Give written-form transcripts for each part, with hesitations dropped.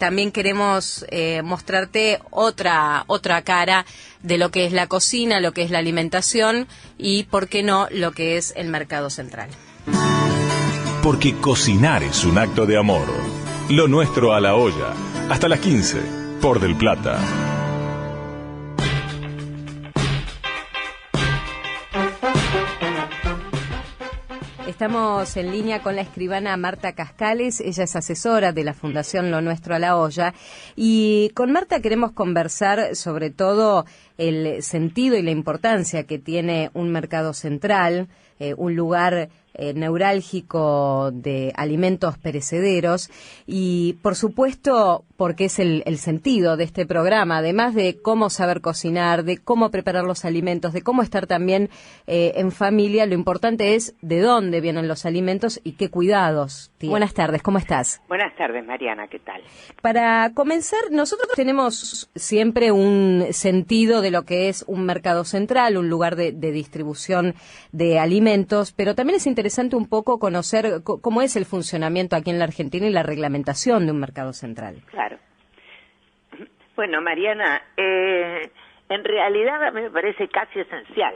también queremos mostrarte otra cara de lo que es la cocina, lo que es la alimentación y, por qué no, lo que es el mercado central. Porque cocinar es un acto de amor. Lo nuestro a la olla. Hasta las 15, por Del Plata. Estamos en línea con la escribana Marta Cascales, ella es asesora de la Fundación Lo Nuestro a la Olla, y con Marta queremos conversar sobre todo el sentido y la importancia que tiene un mercado central, un lugar neurálgico de alimentos perecederos y, por supuesto, porque es el sentido de este programa, además de cómo saber cocinar, de cómo preparar los alimentos, de cómo estar también en familia, lo importante es de dónde vienen los alimentos y qué cuidados. Buenas tardes, ¿cómo estás? Buenas tardes, Mariana, ¿qué tal? Para comenzar, nosotros tenemos siempre un sentido de lo que es un mercado central, un lugar de distribución de alimentos, pero también es interesante un poco conocer cómo es el funcionamiento aquí en la Argentina y la reglamentación de un mercado central. Claro. Bueno, Mariana, en realidad a mí me parece casi esencial,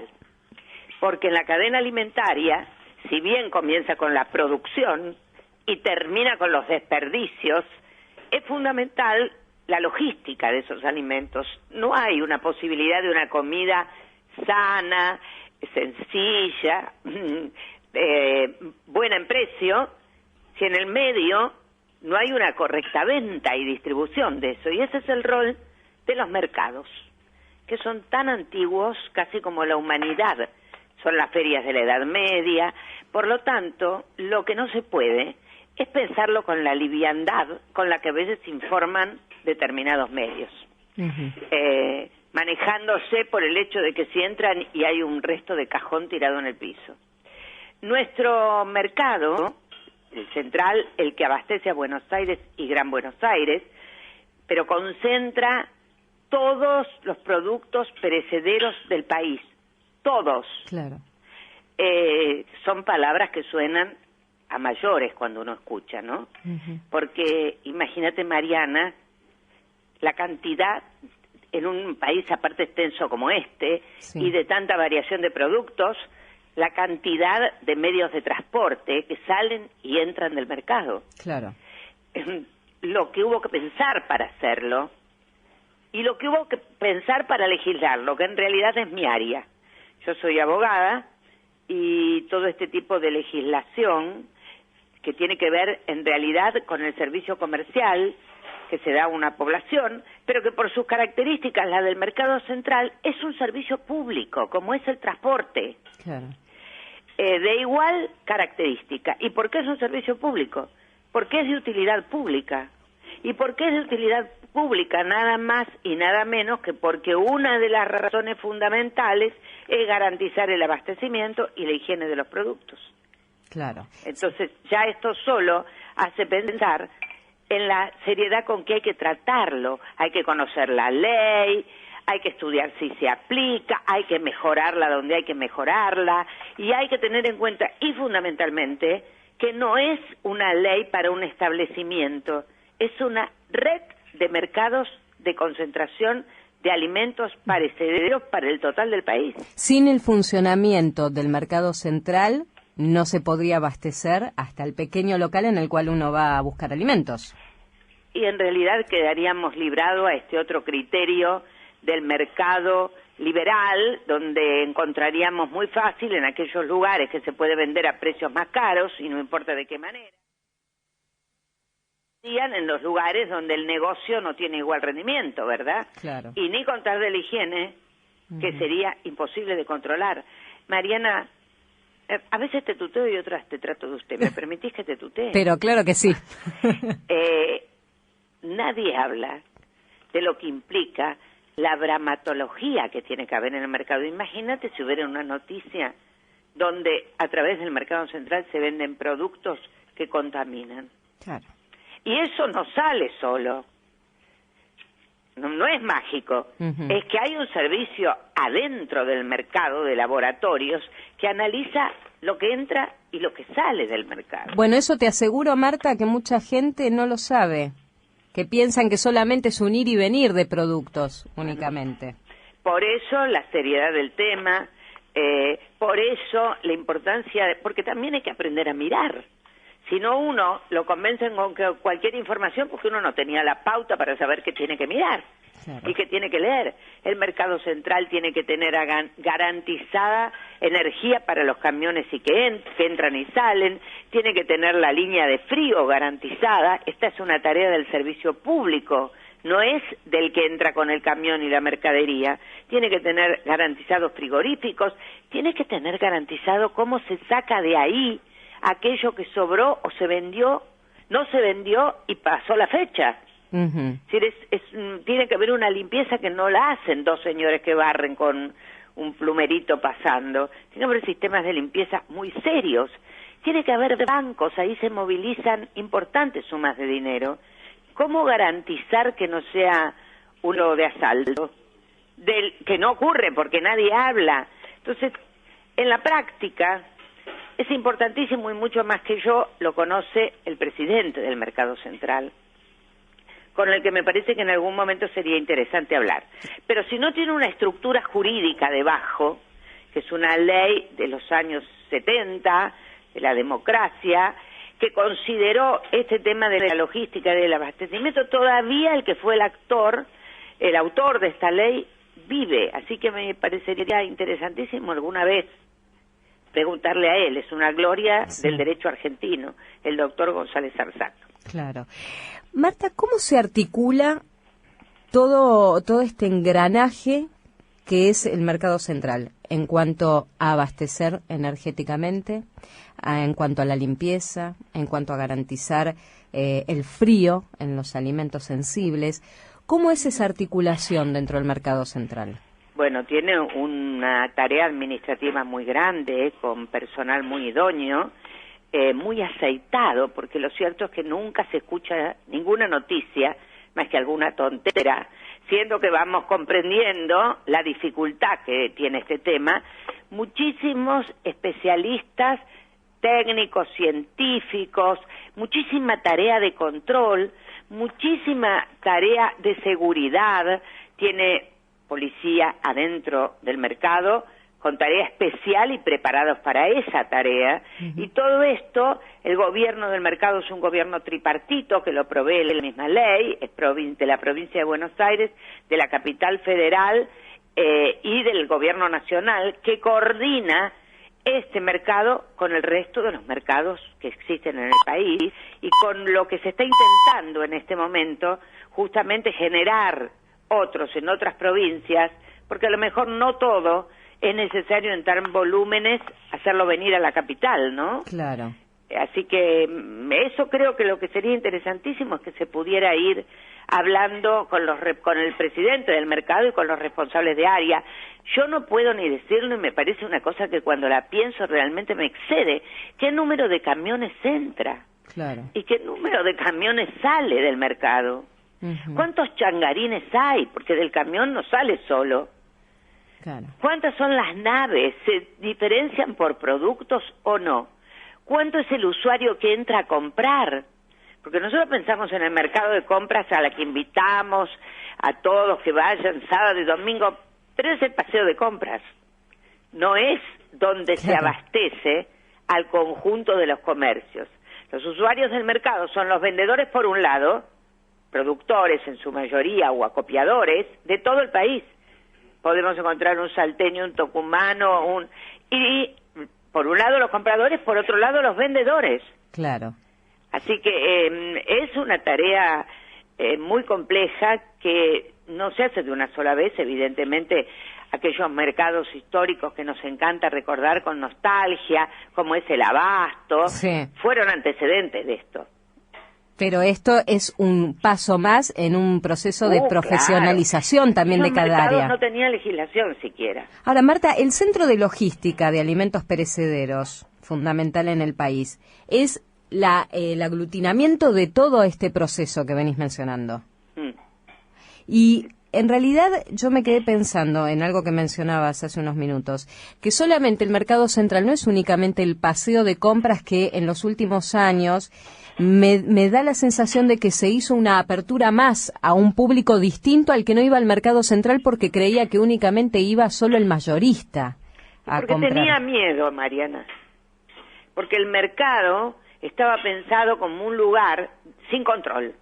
porque en la cadena alimentaria, si bien comienza con la producción y termina con los desperdicios, es fundamental la logística de esos alimentos. No hay una posibilidad de una comida sana, sencilla, buena en precio, si en el medio no hay una correcta venta y distribución de eso. Y ese es el rol de los mercados, que son tan antiguos casi como la humanidad. Son las ferias de la Edad Media. Por lo tanto, lo que no se puede es pensarlo con la liviandad con la que a veces informan determinados medios, manejándose por el hecho de que si entran y hay un resto de cajón tirado en el piso. Nuestro mercado, el central, el que abastece a Buenos Aires y Gran Buenos Aires, pero concentra todos los productos perecederos del país, todos. Claro. Son palabras que suenan a mayores cuando uno escucha, ¿no? Porque imagínate, Mariana, la cantidad en un país aparte extenso como este, sí, y de tanta variación de productos, la cantidad de medios de transporte que salen y entran del mercado. Claro. Lo que hubo que pensar para hacerlo y lo que hubo que pensar para legislarlo, que en realidad es mi área. Yo soy abogada y todo este tipo de legislación que tiene que ver en realidad con el servicio comercial que se da a una población, pero que por sus características, la del mercado central, es un servicio público, como es el transporte. Claro. De igual característica. ¿Y por qué es un servicio público? Porque es de utilidad pública. ¿Y por qué es de utilidad pública? Nada más y nada menos que porque una de las razones fundamentales es garantizar el abastecimiento y la higiene de los productos. Claro. Entonces, ya esto solo hace pensar en la seriedad con que hay que tratarlo. Hay que conocer la ley, hay que estudiar si se aplica, hay que mejorarla donde hay que mejorarla, y hay que tener en cuenta, y fundamentalmente, que no es una ley para un establecimiento, es una red de mercados de concentración de alimentos perecederos para el total del país. Sin el funcionamiento del mercado central, no se podría abastecer hasta el pequeño local en el cual uno va a buscar alimentos. Y en realidad quedaríamos librados a este otro criterio del mercado liberal, donde encontraríamos muy fácil en aquellos lugares que se puede vender a precios más caros, y no importa de qué manera, en los lugares donde el negocio no tiene igual rendimiento, ¿verdad? Claro. Y ni contar de la higiene, que sería imposible de controlar. Mariana, a veces te tuteo y otras te trato de usted. ¿Me permitís que te tutee? Pero claro que sí. Nadie habla de lo que implica la bramatología que tiene que haber en el mercado. Imagínate si hubiera una noticia donde a través del mercado central se venden productos que contaminan. Claro. Y eso no sale solo. No es mágico. Es que hay un servicio adentro del mercado de laboratorios que analiza lo que entra y lo que sale del mercado. Bueno, eso te aseguro, Marta, que mucha gente no lo sabe. que piensan que solamente es un ir y venir de productos únicamente. Por eso la seriedad del tema, por eso la importancia, porque también hay que aprender a mirar. Si no, uno lo convencen con que cualquier información porque uno no tenía la pauta para saber qué tiene que mirar. Claro. Y qué tiene que leer. El mercado central tiene que tener garantizada energía para los camiones y que entran y salen, tiene que tener la línea de frío garantizada. Esta es una tarea del servicio público, no es del que entra con el camión y la mercadería. Tiene que tener garantizados frigoríficos, tiene que tener garantizado cómo se saca de ahí aquello que sobró o se vendió, no se vendió y pasó la fecha. Es decir, tiene que haber una limpieza que no la hacen dos señores que barren con un plumerito pasando. Tiene que haber sistemas de limpieza muy serios. Tiene que haber bancos, ahí se movilizan importantes sumas de dinero. ¿Cómo garantizar que no sea uno de asalto? Que no ocurre porque nadie habla. Entonces, en la práctica, es importantísimo y mucho más que yo lo conoce el presidente del Mercado Central, con el que me parece que en algún momento sería interesante hablar. Pero si no tiene una estructura jurídica debajo, que es una ley de los años 70, de la democracia, que consideró este tema de la logística y del abastecimiento, todavía el que fue el autor de esta ley, vive. Así que me parecería interesantísimo alguna vez preguntarle a él. Es una gloria del derecho argentino, el doctor González Arzac. Claro. Marta, ¿cómo se articula todo este engranaje que es el mercado central en cuanto a abastecer energéticamente, en cuanto a la limpieza, en cuanto a garantizar el frío en los alimentos sensibles? ¿Cómo es esa articulación dentro del mercado central? Bueno, tiene una tarea administrativa muy grande, con personal muy idóneo, muy aceitado, porque lo cierto es que nunca se escucha ninguna noticia, más que alguna tontera, siendo que vamos comprendiendo la dificultad que tiene este tema. Muchísimos especialistas, técnicos, científicos, muchísima tarea de control, muchísima tarea de seguridad, tiene policía adentro del mercado, con tarea especial y preparados para esa tarea, y todo esto, el gobierno del mercado es un gobierno tripartito que lo provee la misma ley, es de la provincia de Buenos Aires, de la capital federal y del gobierno nacional, que coordina este mercado con el resto de los mercados que existen en el país y con lo que se está intentando en este momento, justamente generar otros en otras provincias, porque a lo mejor no todo es necesario entrar en volúmenes, hacerlo venir a la capital, ¿no? Claro. Así que eso creo que lo que sería interesantísimo es que se pudiera ir hablando con el presidente del mercado y con los responsables de área. Yo no puedo ni decirlo y me parece una cosa que cuando la pienso realmente me excede. ¿Qué número de camiones entra? Claro. ¿Y qué número de camiones sale del mercado? ¿Cuántos changarines hay? Porque del camión no sale solo. Claro. ¿Cuántas son las naves? ¿Se diferencian por productos o no? ¿Cuánto es el usuario que entra a comprar? Porque nosotros pensamos en el mercado de compras a la que invitamos a todos que vayan sábado y domingo, pero es el paseo de compras. No es donde se abastece al conjunto de los comercios. Los usuarios del mercado son los vendedores por un lado, productores en su mayoría o acopiadores de todo el país. Podemos encontrar un salteño, un tucumano, y por un lado los compradores, por otro lado los vendedores. Claro. Así que es una tarea muy compleja que no se hace de una sola vez, evidentemente. Aquellos mercados históricos que nos encanta recordar con nostalgia, como es el abasto, fueron antecedentes de esto. Pero esto es un paso más en un proceso de profesionalización también de cada área. No tenía legislación siquiera. Ahora, Marta, el Centro de Logística de Alimentos Perecederos, fundamental en el país, es el aglutinamiento de todo este proceso que venís mencionando. Y en realidad yo me quedé pensando en algo que mencionabas hace unos minutos, que solamente el mercado central no es únicamente el paseo de compras que en los últimos años me da la sensación de que se hizo una apertura más a un público distinto al que no iba al mercado central porque creía que únicamente iba solo el mayorista a porque comprar. tenía miedo, Mariana, porque el mercado estaba pensado como un lugar sin control.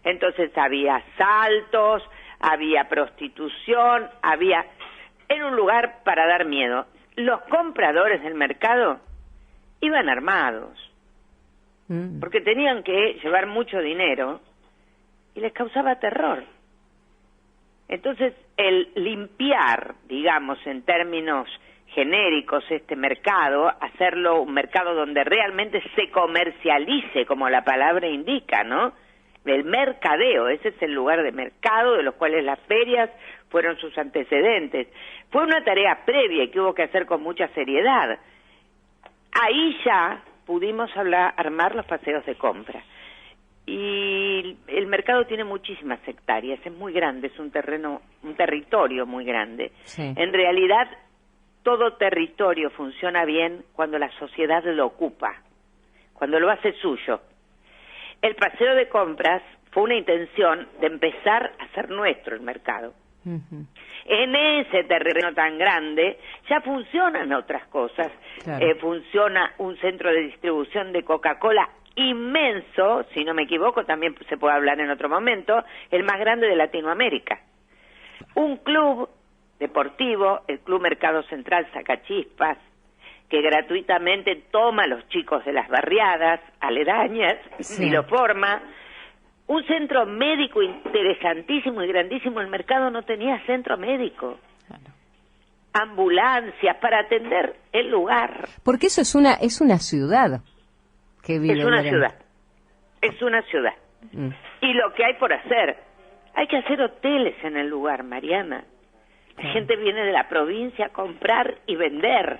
Entonces había asaltos, había prostitución, era un lugar para dar miedo. Los compradores del mercado iban armados, porque tenían que llevar mucho dinero y les causaba terror. Entonces, el limpiar, digamos, en términos genéricos este mercado, hacerlo un mercado donde realmente se comercialice, como la palabra indica, ¿no? El mercadeo, ese es el lugar de mercado, de los cuales las ferias fueron sus antecedentes. Fue una tarea previa y que hubo que hacer con mucha seriedad. Ahí ya pudimos armar los paseos de compra. Y el mercado tiene muchísimas hectáreas, es muy grande, es un territorio muy grande. Sí. En realidad, todo territorio funciona bien cuando la sociedad lo ocupa, cuando lo hace suyo. El paseo de compras fue una intención de empezar a hacer nuestro el mercado. En ese terreno tan grande ya funcionan otras cosas. Claro. Funciona un centro de distribución de Coca-Cola inmenso, si no me equivoco, también se puede hablar en otro momento, el más grande de Latinoamérica. Un club deportivo, el Club Mercado Central Sacachispas, que gratuitamente toma a los chicos de las barriadas aledañas y lo forma. Un centro médico interesantísimo y grandísimo. El mercado no tenía centro médico. Claro. Ambulancias para atender el lugar. Porque eso es una ciudad que vive. Es una ciudad. Es una ciudad. Y lo que hay por hacer, hay que hacer hoteles en el lugar, Mariana. La gente viene de la provincia a comprar y vender.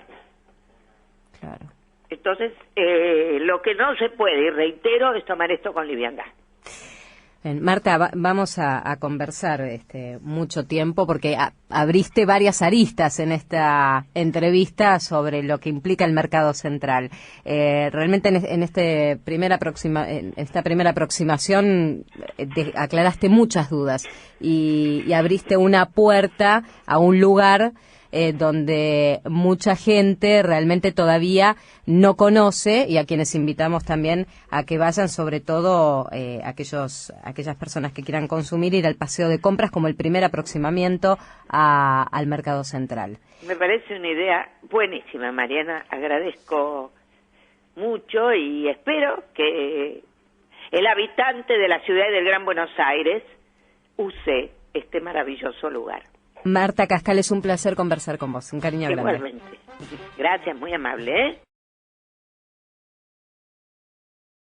Claro. Entonces, lo que no se puede, y reitero, es tomar esto con liviandad. Bien, Marta, vamos a conversar mucho tiempo porque abriste varias aristas en esta entrevista sobre lo que implica el mercado central. Realmente en esta primera aproximación aclaraste muchas dudas y abriste una puerta a un lugar donde mucha gente realmente todavía no conoce y a quienes invitamos también a que vayan, sobre todo aquellas personas que quieran consumir, ir al paseo de compras como el primer aproximamiento al mercado central. Me parece una idea buenísima, Mariana, agradezco mucho y espero que el habitante de la ciudad del Gran Buenos Aires use este maravilloso lugar. Marta Cascal, es un placer conversar con vos. Un cariño grande. Igualmente. Gracias, muy amable, ¿eh?